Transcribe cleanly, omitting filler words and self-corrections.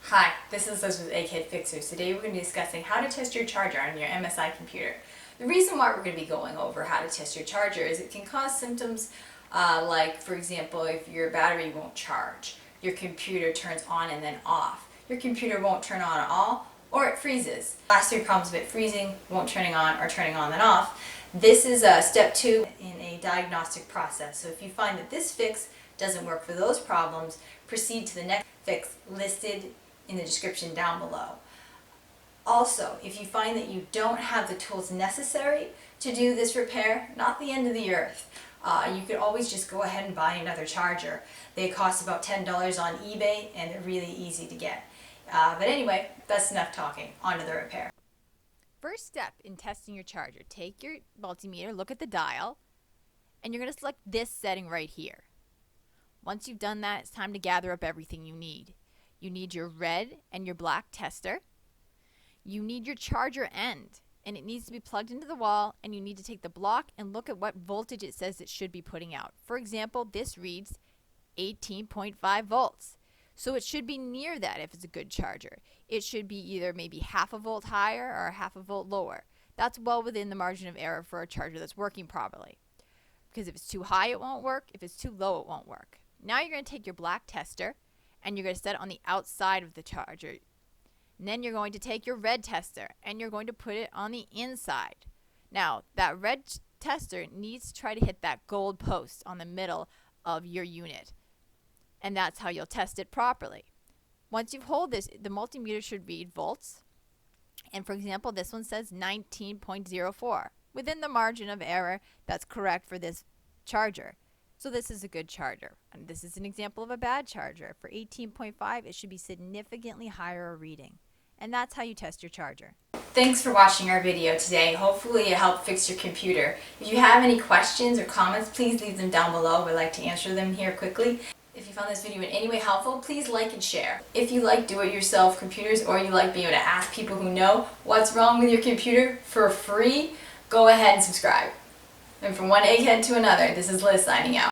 Hi, this is Liz with Egghead Fixers. Today we're going to be discussing how to test your charger on your MSI computer. The reason why we're going to be going over how to test your charger is it can cause symptoms like, for example, if your battery won't charge, your computer turns on and then off, your computer won't turn on at all, or it freezes. Last three problems of it freezing, won't turning on, or turning on then off. This is step 2 in a diagnostic process. So if you find that this fix doesn't work for those problems, proceed to the next fix listed in the description down below. Also, if you find that you don't have the tools necessary to do this repair, not the end of the earth. You could always just go ahead and buy another charger. They cost about $10 on eBay and they're really easy to get. But anyway, that's enough talking. On to the repair. First step in testing your charger, take your multimeter, look at the dial, and you're going to select this setting right here. Once you've done that, it's time to gather up everything you need. You need your red and your black tester. You need your charger end, and it needs to be plugged into the wall, and you need to take the block and look at what voltage it says it should be putting out. For example, this reads 18.5 volts. So it should be near that if it's a good charger. It should be either maybe half a volt higher or half a volt lower. That's well within the margin of error for a charger that's working properly. Because if it's too high, it won't work. If it's too low, it won't work. Now you're going to take your black tester and you're going to set it on the outside of the charger. And then you're going to take your red tester and you're going to put it on the inside. Now, that red tester needs to try to hit that gold post on the middle of your unit. And that's how you'll test it properly. Once you hold this, the multimeter should read volts. And for example, this one says 19.04. Within the margin of error, that's correct for this charger. So this is a good charger. And this is an example of a bad charger. For 18.5, it should be significantly higher a reading. And that's how you test your charger. Thanks for watching our video today. Hopefully it helped fix your computer. If you have any questions or comments, please leave them down below. We'd like to answer them here quickly. If you found this video in any way helpful, please like and share. If you like do-it-yourself computers or you like being able to ask people who know what's wrong with your computer for free, go ahead and subscribe. And from one egghead to another, this is Liz signing out.